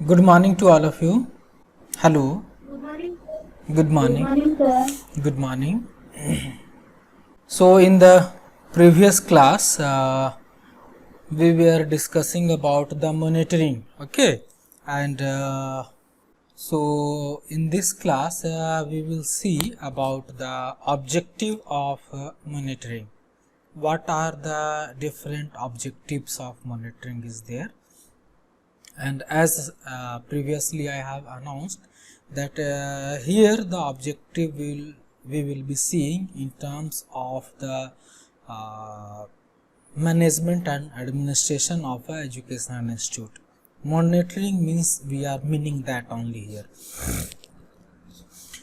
Good morning to all of you. Hello. Good Good morning. morning, sir. Good morning. So, in the previous class, we were discussing about the monitoring. Okay. And so, in this class, we will see about the objective of monitoring. What are the different objectives of monitoring is there? And as previously I have announced that here the objective we will be seeing in terms of the management and administration of a educational institute. Monitoring means we are meaning that only here.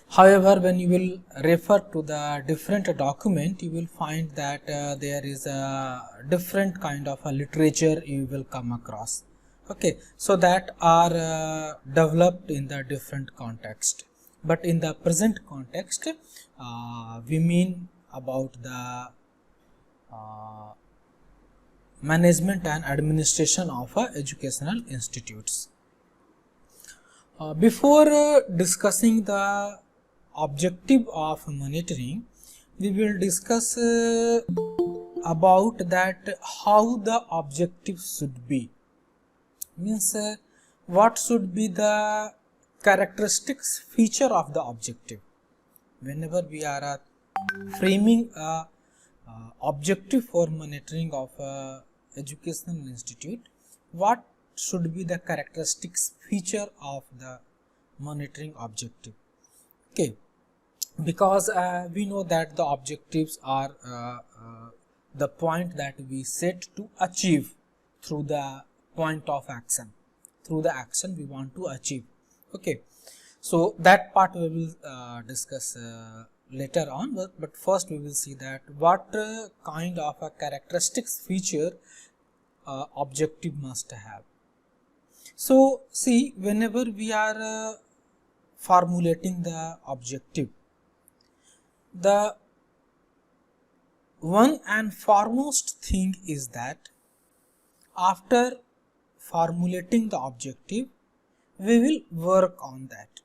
However, when you will refer to the different document, you will find that there is a different kind of a literature you will come across. Okay, so that are developed in the different context. But in the present context, we mean about the management and administration of educational institutes. Before discussing the objective of monitoring, we will discuss about that how the objective should be. Means what should be the characteristics feature of the objective. Whenever we are framing a objective for monitoring of a educational institute, what should be the characteristics feature of the monitoring objective? Okay, because we know that the objectives are the point that we set to achieve through the point of action, through the action we want to achieve. Okay, so that part we will discuss later on, but first we will see that what kind of a characteristics feature objective must have. So see, whenever we are formulating the objective, the one and foremost thing is that after formulating the objective, we will work on that.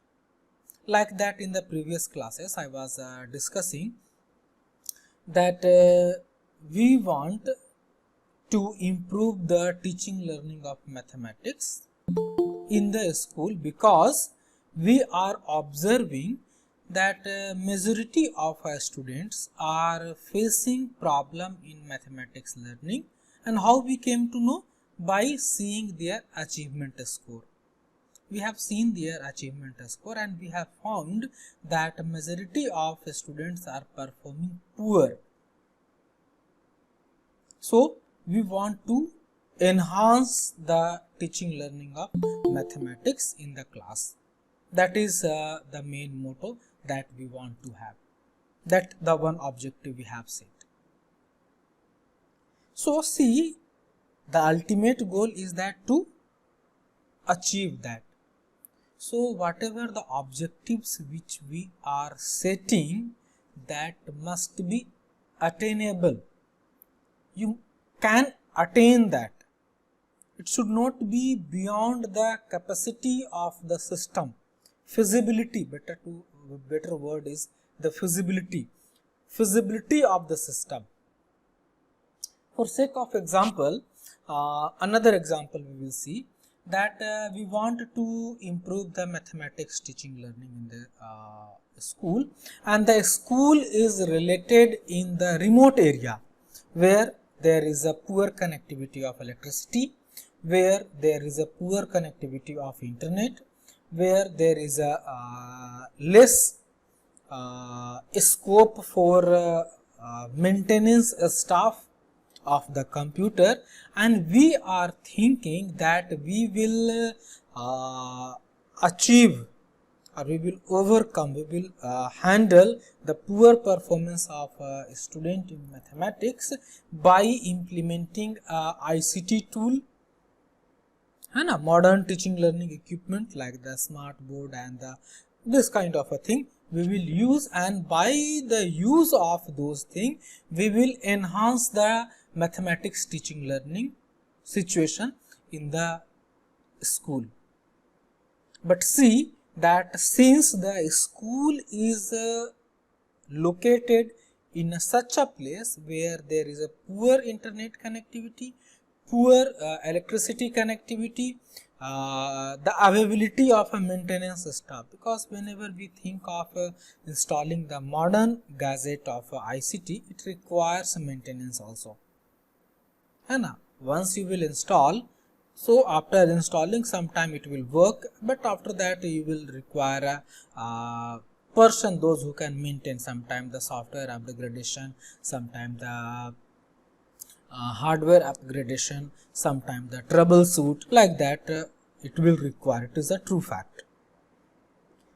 Like that in the previous classes I was discussing that we want to improve the teaching learning of mathematics in the school, because we are observing that majority of our students are facing problem in mathematics learning. And how we came to know? By seeing their achievement score. We have seen their achievement score and we have found that majority of students are performing poor. So we want to enhance the teaching learning of mathematics in the class. That is the main motto that we want to have. That the one objective we have set. So see, the ultimate goal is that to achieve that. So whatever the objectives which we are setting, that must be attainable. You can attain that. It should not be beyond the capacity of the system. Feasibility, better word is the feasibility of the system. For sake of example, another example we will see that we want to improve the mathematics teaching learning in the school, and the school is related in the remote area where there is a poor connectivity of electricity, where there is a poor connectivity of internet, where there is a less scope for maintenance staff of the computer, and we are thinking that we will achieve, or we will overcome, we will handle the poor performance of a student in mathematics by implementing a ICT tool and a modern teaching learning equipment like the smart board and this kind of a thing we will use, and by the use of those things we will enhance the mathematics teaching learning situation in the school. But see that since the school is located in such a place where there is a poor internet connectivity, poor electricity connectivity, the availability of a maintenance staff, because whenever we think of installing the modern gadget of ICT, it requires maintenance also. है ना? Once you will install, so after installing sometime it will work, but after that you will require a person, those who can maintain, sometime the software upgradation, sometime the hardware upgradation, sometime the troubleshoot, like that it will require. It is a true fact.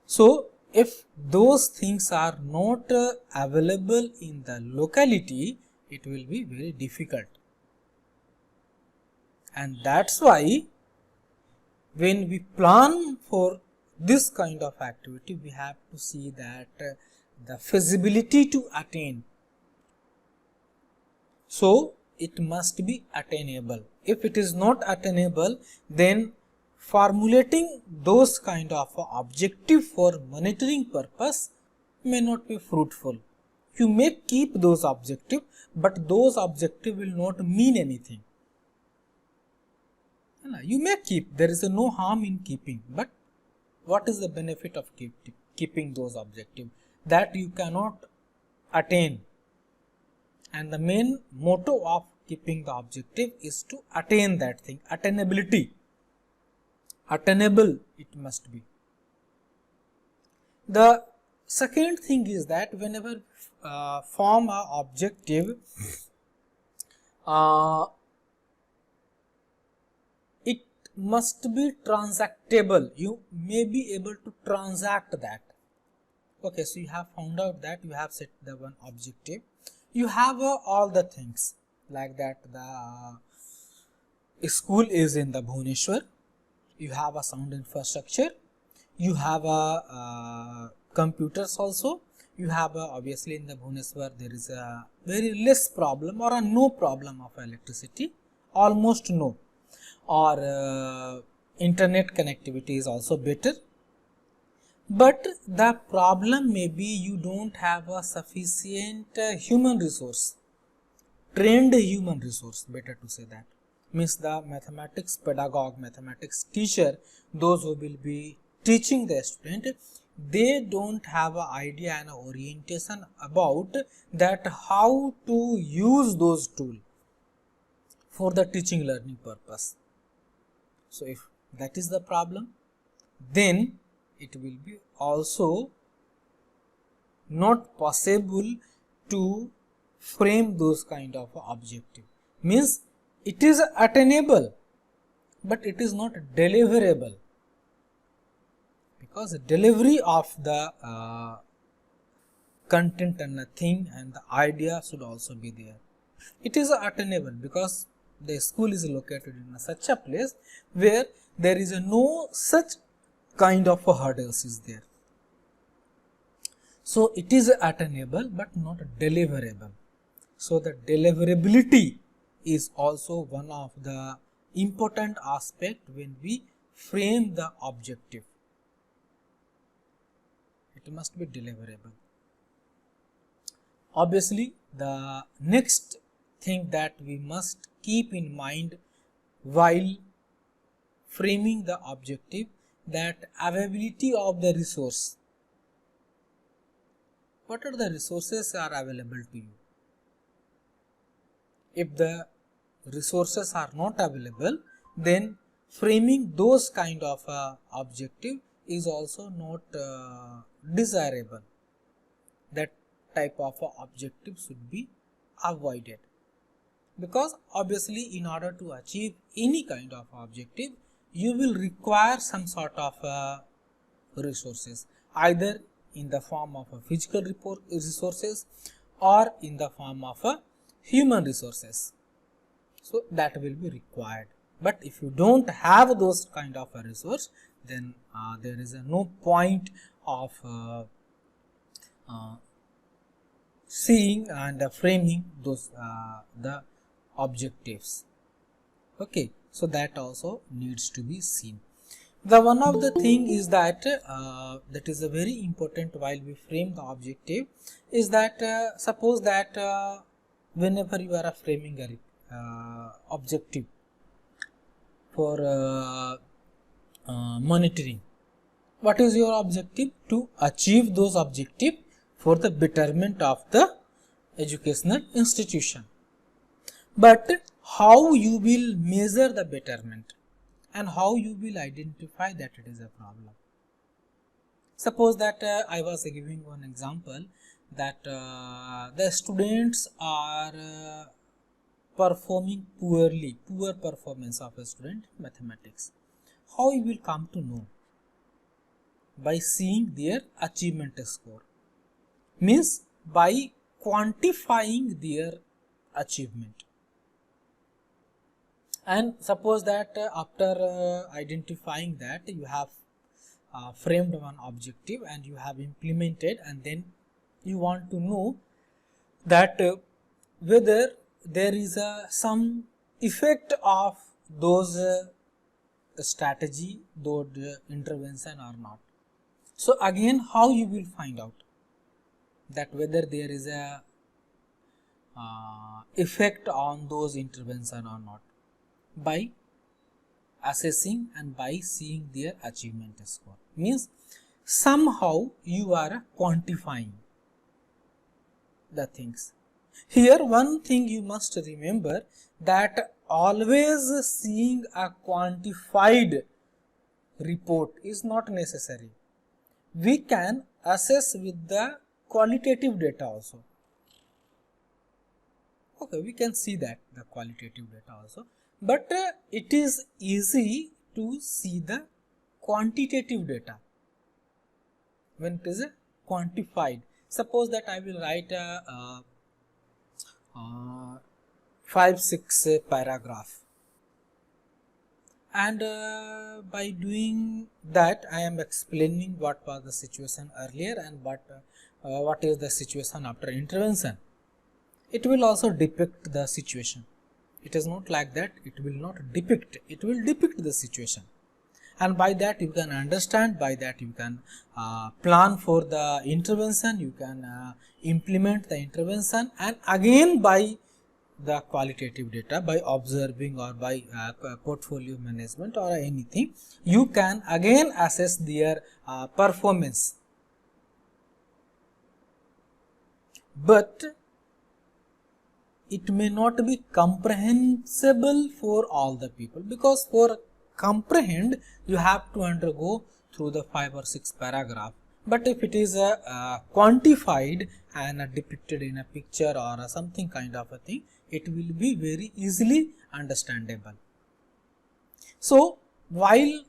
So if those things are not available in the locality, it will be very difficult. And that's why when we plan for this kind of activity, we have to see that the feasibility to attain. So it must be attainable. If it is not attainable, then formulating those kind of objective for monitoring purpose may not be fruitful. You may keep those objective, but those objective will not mean anything. You may keep, there is no harm in keeping, but what is the benefit of keeping those objectives that you cannot attain? And the main motto of keeping the objective is to attain that thing, attainability. Attainable it must be. The second thing is that whenever form a objective, it must be transactable. You may be able to transact that. Okay, so you have found out that you have set the one objective. You have all the things like that. The school is in the Bhubaneswar. You have a sound infrastructure. You have a computers also. You have obviously in the Bhubaneswar there is a very less problem or a no problem of electricity, almost no, or internet connectivity is also better. But the problem may be you don't have a sufficient human resource, trained human resource, better to say that. Means the mathematics pedagogue, mathematics teacher, those who will be teaching the student, they don't have an idea and orientation about that how to use those tools for the teaching learning purpose. So if that is the problem, then it will be also not possible to frame those kind of objective. Means it is attainable, but it is not deliverable, because the delivery of the content and the thing and the idea should also be there. It is attainable because the school is located in such a place where there is no such kind of hurdles is there. So it is attainable but not deliverable. So the deliverability is also one of the important aspect when we frame the objective. It must be deliverable. Obviously, the next thing that we must keep in mind while framing the objective, that availability of the resource. What are the resources are available to you? If the resources are not available, then framing those kind of objective is also not desirable. That type of objective should be avoided, because obviously in order to achieve any kind of objective, you will require some sort of resources, either in the form of physical resources or in the form of human resources. So that will be required. But if you don't have those kind of a resource, then there is no point of seeing and framing those the objectives. Okay, so that also needs to be seen. The one of the thing is that that is a very important while we frame the objective is that suppose that whenever you are framing a objective for monitoring, what is your objective? To achieve those objectives for the betterment of the educational institution. But how you will measure the betterment and how you will identify that it is a problem? Suppose that I was giving one example that the students are performing poorly, poor performance of a student in mathematics. How you will come to know? By seeing their achievement score, means by quantifying their achievement. And suppose that after identifying that you have framed one objective and you have implemented, and then you want to know that whether there is some effect of those strategy, those intervention or not. So again, how you will find out that whether there is a effect on those intervention or not? By assessing and by seeing their achievement score, means somehow you are quantifying the things. Here one thing you must remember, that always seeing a quantified report is not necessary. We can assess with the qualitative data also. Okay, we can see that the qualitative data also, but it is easy to see the quantitative data when it is quantified. Suppose that I will write a 5-6 paragraph, and by doing that I am explaining what was the situation earlier and what is the situation after intervention. It will also depict the situation. It is not like that it will not depict, it will depict the situation, and by that you can understand, by that you can plan for the intervention, you can implement the intervention, and again by the qualitative data, by observing or by portfolio management or anything, you can again assess their performance. But it may not be comprehensible for all the people, because for comprehend you have to undergo through the 5 or 6 paragraph. But if it is quantified and depicted in a picture or something kind of a thing, it will be very easily understandable. So while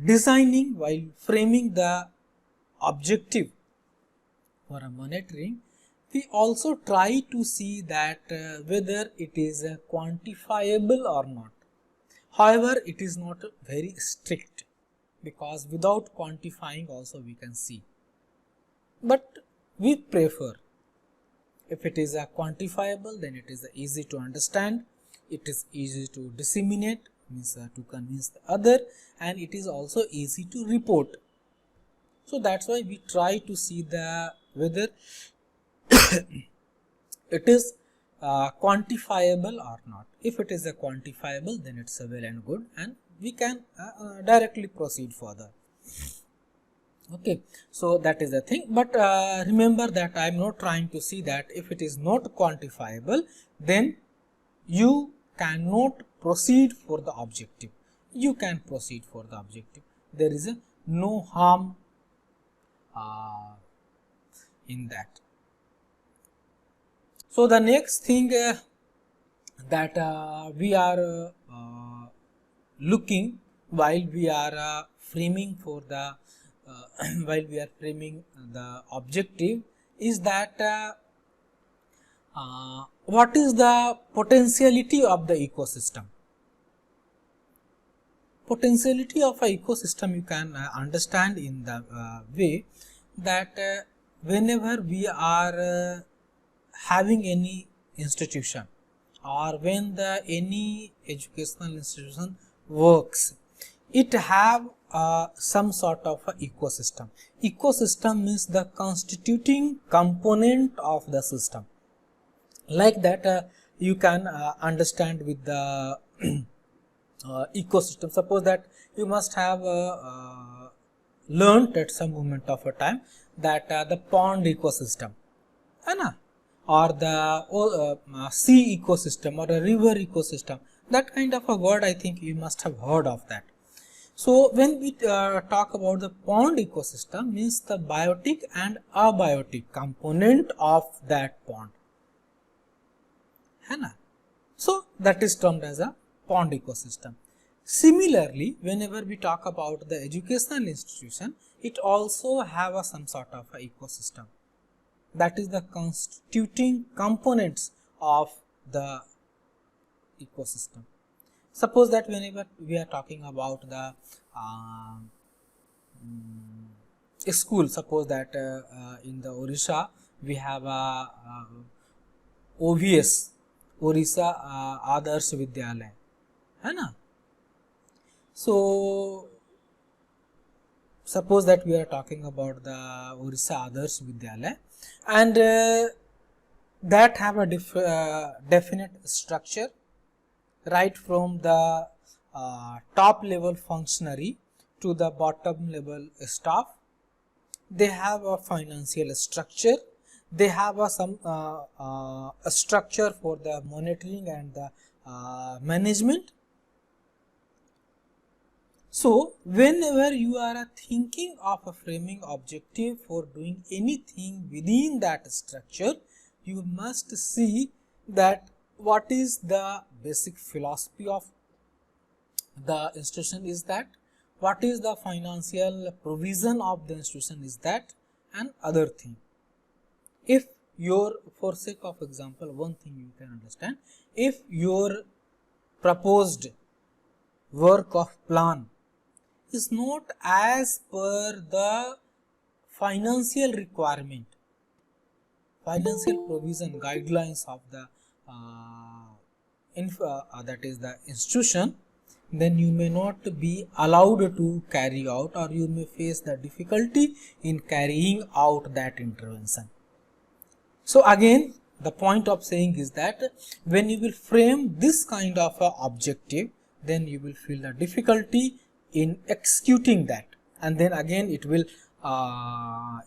designing, while framing the objective for a monitoring, we also try to see that whether it is quantifiable or not. However, it is not very strict, because without quantifying also we can see. But we prefer, if it is quantifiable, then it is easy to understand, it is easy to disseminate, means to convince the other, and it is also easy to report. So that's why we try to see the whether it is quantifiable or not. If it is quantifiable, then it's well and good, and we can directly proceed further. Okay, so that is the thing. But remember that I am not trying to see that if it is not quantifiable, then you cannot proceed for the objective. You can proceed for the objective. There is no harm in that. So the next thing that we are looking while we are framing for the while we are framing the objective is that what is the potentiality of the ecosystem. Potentiality of a ecosystem you can understand in the way that whenever we are having any institution, or when the any educational institution works, it have some sort of a ecosystem. Ecosystem means the constituting component of the system. Like that, you can understand with the ecosystem. Suppose that you must have learnt at some moment of a time that the pond ecosystem, है ना, or the sea ecosystem or a river ecosystem, that kind of a word I think you must have heard of that. So when we talk about the pond ecosystem, means the biotic and abiotic component of that pond, है ना. So that is termed as a pond ecosystem. Similarly, whenever we talk about the educational institution, it also have a some sort of a ecosystem. That is the constituting components of the ecosystem. Suppose that whenever we are talking about the school, suppose that in the Orissa we have a OVS, Orissa Adarsh Vidyalaya, है ना. So suppose that we are talking about the Orissa Adarsh Vidyalaya, and that have a definite structure, right from the top level functionary to the bottom level staff. They have a financial structure, they have a structure for the monitoring and the management. So whenever you are thinking of a framing objective for doing anything within that structure, you must see that what is the basic philosophy of the institution is that, what is the financial provision of the institution is that, and other thing. If your, for sake of example, one thing you can understand, if your proposed work of plan is not as per the financial requirement, financial provision guidelines of the that is the institution, then you may not be allowed to carry out, or you may face the difficulty in carrying out that intervention. So again, the point of saying is that when you will frame this kind of a objective, then you will feel the difficulty in executing that, and then again it will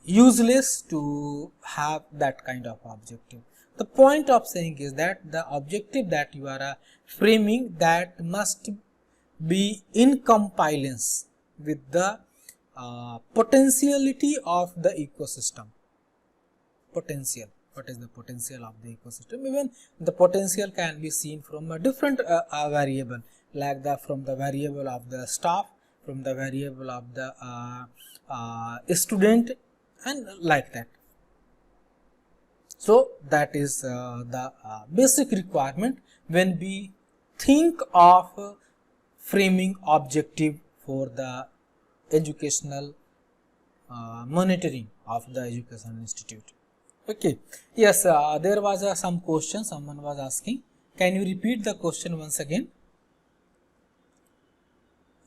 useless to have that kind of objective. The point of saying is that the objective that you are framing, that must be in compliance with the potentiality of the ecosystem. Potential, what is the potential of the ecosystem? Even the potential can be seen from a different variable, like from the variable of the staff, from the variable of the student, and like that. So that is the basic requirement when we think of framing objective for the educational monitoring of the educational institute. Okay. Yes, there was some question someone was asking. Can you repeat the question once again?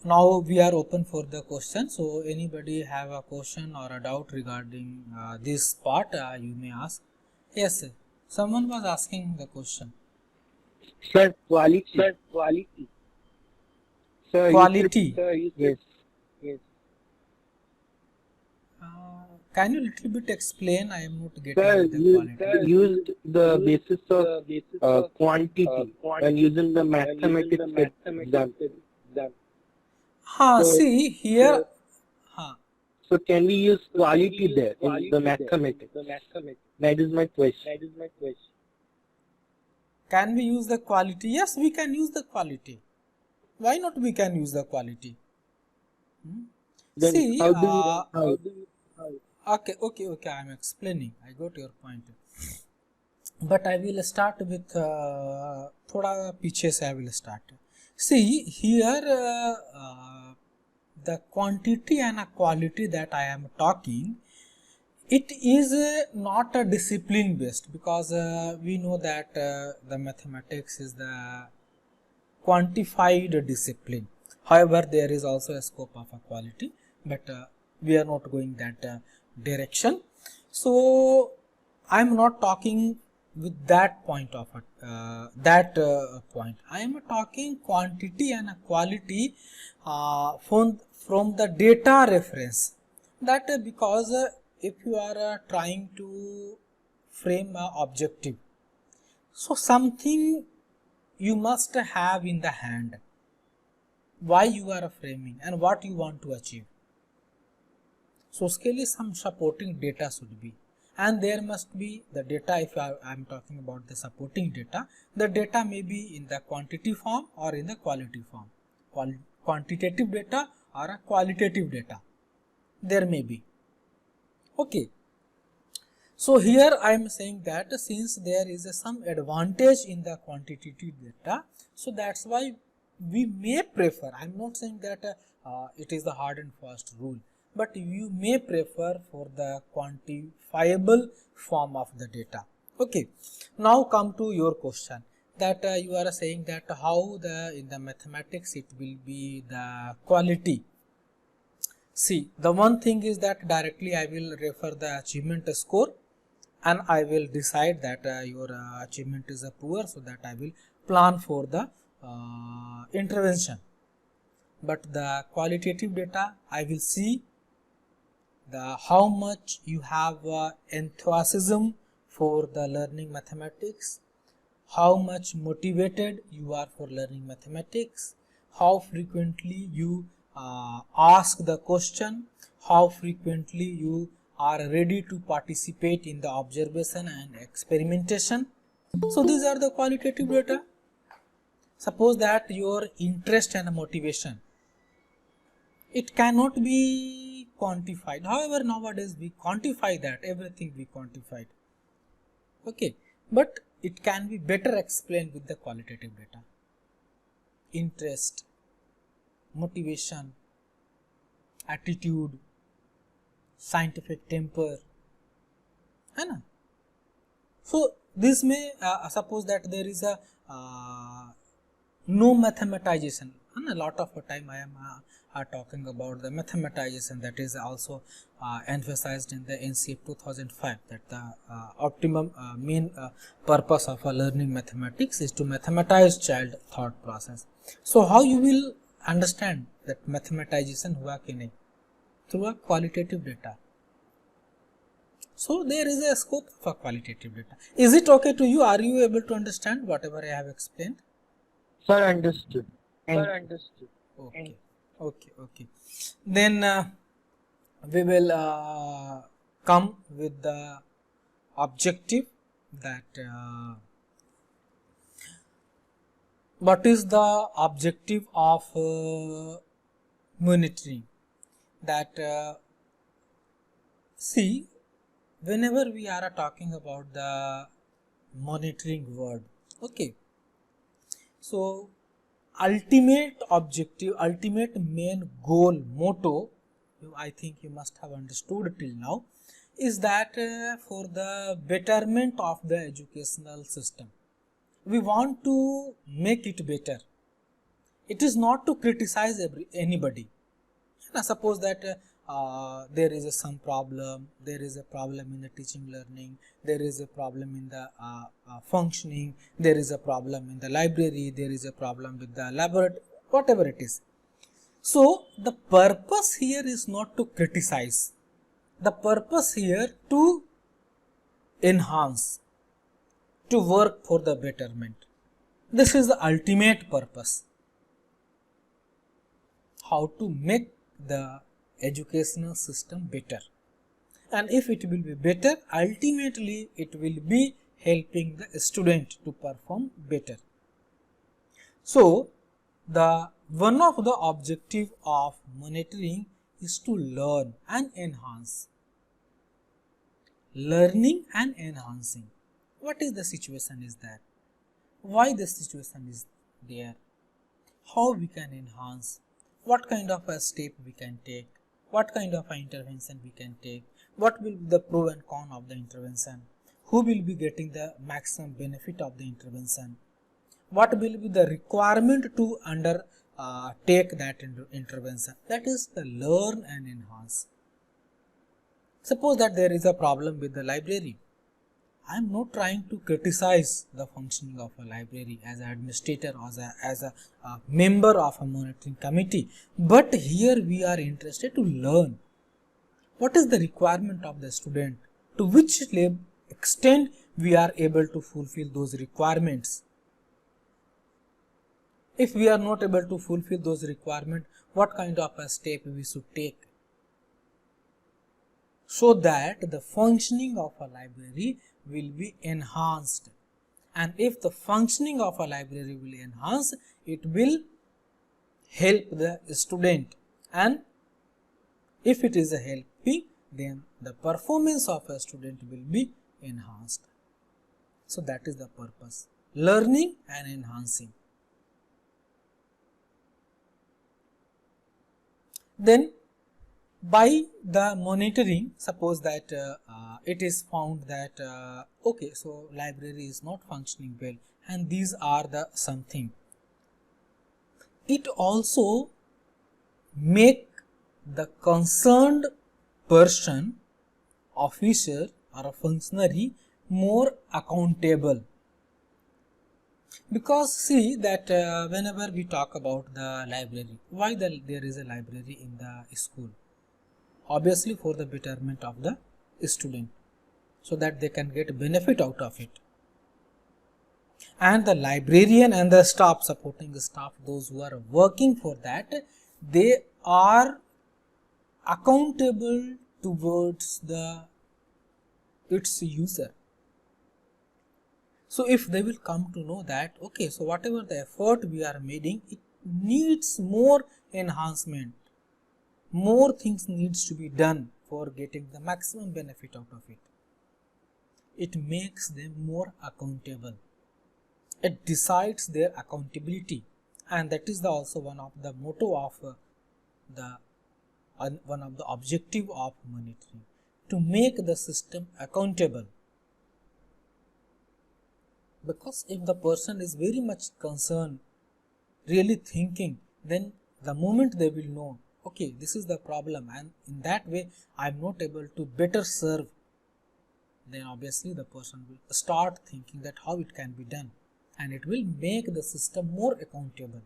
Now we are open for the question. So anybody have a question or a doubt regarding this part, you may ask. Yes, sir. Someone was asking the question. Sir, quality. Sir, quality. Sir, Quality. Yes. Yes. Can you little bit explain? I am not getting Sir, the you quality. used the basis of quantity and using the mathematics example. Ha, So- see here. Ha. So can we use quality there in the mathematics? That is my question. Can we use the quality? Yes, we can use the quality. Why not we can use the quality? Then See, how do you okay, I am explaining. I got your point. But I will start with thoda पीछे से I will start. See here, the quantity and a quality that I am talking, it is not a discipline based, because we know that the mathematics is the quantified discipline. However, there is also a scope of a quality, but we are not going that direction. So I am not talking with that point of point. I am talking quantity and quality from the data reference. That because if you are trying to frame an objective, so something you must have in the hand, why you are framing and what you want to achieve. So उसके लिए some supporting data should be, and there must be the data. If I am talking about the supporting data, the data may be in the quantity form or in the quality form, quantitative data or a qualitative data there may be. Okay, so here I am saying that since there is some advantage in the quantitative data, so that's why we may prefer, I am not saying that it is the hard and fast rule, but you may prefer for the quantifiable form of the data. Okay, now come to your question, that you are saying that how in the mathematics it will be the quality. See, the one thing is that directly I will refer the achievement score, and I will decide that your achievement is poor, so that I will plan for the intervention. But the qualitative data, I will see the how much you have enthusiasm for the learning mathematics, how much motivated you are for learning mathematics, how frequently you ask the question, how frequently you are ready to participate in the observation and experimentation. So these are the qualitative data. Suppose that your interest and motivation, it cannot be quantified. However, nowadays we quantify that, everything we quantified. Okay, but it can be better explained with the qualitative data. Interest, motivation, attitude, scientific temper, है ना? So this may suppose that there is a no mathematization, and a lot of time I am talking about the mathematization, that is also emphasized in the NCF 2005, that the optimum main purpose of learning mathematics is to mathematize child thought process. So how you will understand that mathematization हुआ कि नहीं? Through a qualitative data. So there is a scope of a qualitative data. Is it okay to you? Are you able to understand whatever I have explained? Sir, understood. Okay. Okay. Then we will come with the objective, that what is the objective of monitoring. That see, whenever we are talking about the monitoring word, okay, so ultimate objective, ultimate main goal, motto, I think you must have understood till now, is that for the betterment of the educational system, we want to make it better. It is not to criticize anybody. Now suppose that there is some problem, there is a problem in the teaching learning, there is a problem in the functioning, there is a problem in the library, there is a problem with the laboratory, whatever it is. So the purpose here is not to criticize, the purpose here to enhance, to work for the betterment. This is the ultimate purpose, how to make the educational system better. And if it will be better, ultimately it will be helping the student to perform better. So the one of the objective of monitoring is to learn and enhance. Learning and enhancing. What is the situation is that? Why the situation is there? How we can enhance? What kind of a step we can take? What kind of intervention we can take? What will be the pro and con of the intervention? Who will be getting the maximum benefit of the intervention? What will be the requirement to take that intervention, that is the learn and enhance. Suppose that there is a problem with the library. I am not trying to criticize the functioning of a library as an administrator or as a member of a monitoring committee, but here we are interested to learn what is the requirement of the student, to which extent we are able to fulfill those requirements. If we are not able to fulfill those requirements, what kind of a step we should take, so that the functioning of a library will be enhanced. And if the functioning of a library will enhance, it will help the student, and if it is a helping, then the performance of a student will be enhanced. So that is the purpose, learning and enhancing. Then by the monitoring, suppose that it is found that okay, so library is not functioning well, and these are the something. It also make the concerned person, officer or a functionary more accountable. Because see that whenever we talk about the library, why there is a library in the school? Obviously for the betterment of the student, so that they can get benefit out of it. And the librarian and the staff, supporting the staff, those who are working for that, they are accountable towards its user. So if they will come to know that okay, so whatever the effort we are making, it needs more enhancement, more things needs to be done for getting the maximum benefit out of it. It makes them more accountable. It decides their accountability, and that is also one of the motto of one of the objective of monitoring, to make the system accountable. Because if the person is very much concerned, really thinking, then the moment they will know, okay, this is the problem, and in that way I am not able to better serve, then obviously the person will start thinking that how it can be done, and it will make the system more accountable.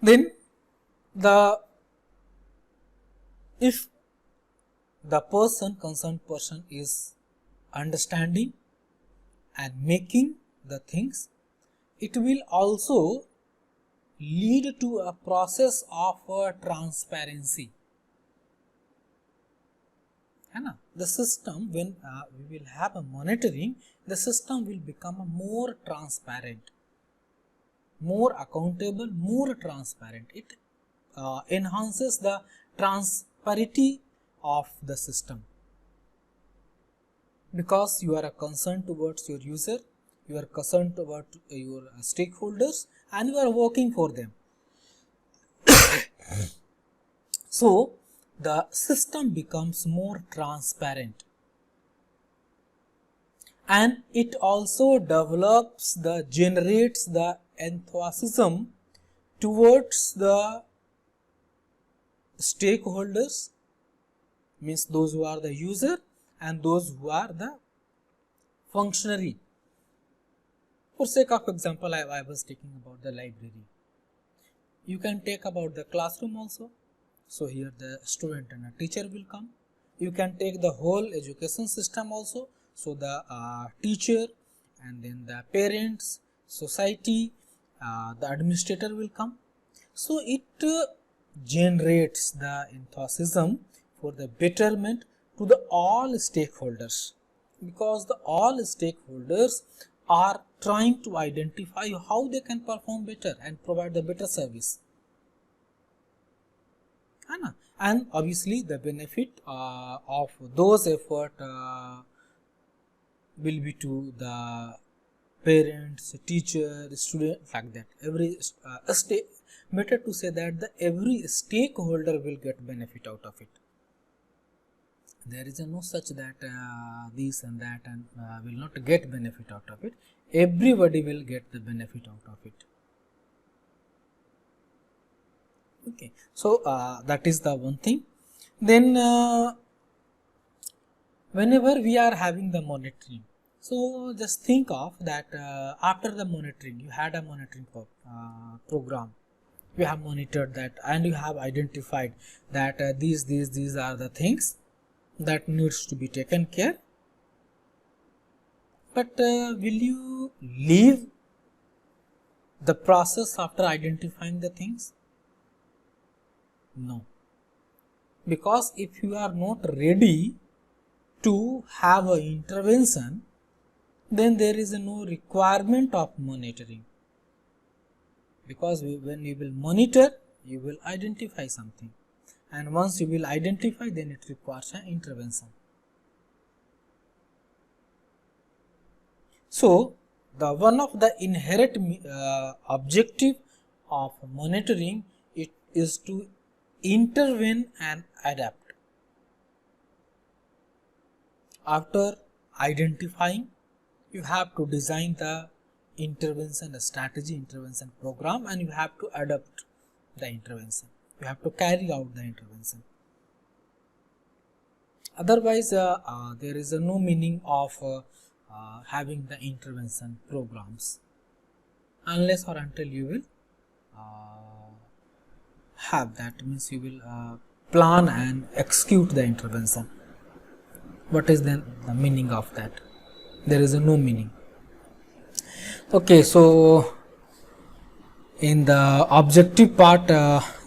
Then if the concerned person is understanding and making the things, it will also lead to a process of transparency. The system, when we will have a monitoring, the system will become more transparent, more accountable, more transparent. It enhances the transparency of the system, because you are concerned towards your user, you are concerned about your stakeholders, and you are working for them. So the system becomes more transparent, and it also generates the enthusiasm towards the stakeholders, means those who are the user and those who are the functionary. For sake of example, I was taking about the library. You can take about the classroom also. So here the student and a teacher will come. You can take the whole education system also. So the teacher, and then the parents, society, the administrator will come. So it generates the enthusiasm for the betterment to the all stakeholders, because the all stakeholders are trying to identify how they can perform better and provide the better service. And obviously the benefit of those effort will be to the parents, teacher, student, like that. Every better to say that every stakeholder will get benefit out of it. there is no such that this and that and will not get benefit out of it. Everybody will get the benefit out of it. Okay, so that is the one thing. Then whenever we are having the monitoring, so just think of that after the monitoring, you had a monitoring program, you have monitored that and you have identified that these are the things that needs to be taken care. But will you leave the process after identifying the things? No, because if you are not ready to have an intervention, then there is no requirement of monitoring, because when you will monitor, you will identify something, and once you will identify, then it requires an intervention. So the one of the inherent objective of monitoring it is to intervene and adapt. After identifying, you have to design the intervention strategy, intervention program, and you have to adapt the intervention. You have to carry out the intervention. Otherwise, there is no meaning of having the intervention programs, unless or until you will have that, means you will plan and execute the intervention. What is then the meaning of that? There is no meaning. Okay, so in the objective part,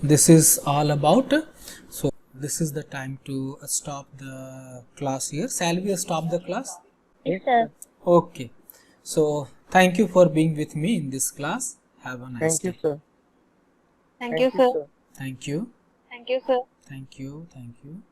this is all about. So this is the time to stop the class here. Shall we stop the class? Yes, sir. Okay, so thank you for being with me in this class. Have a nice Thank you, day. sir. Thank you, sir. Thank you. Thank you, sir. Thank you. Thank you.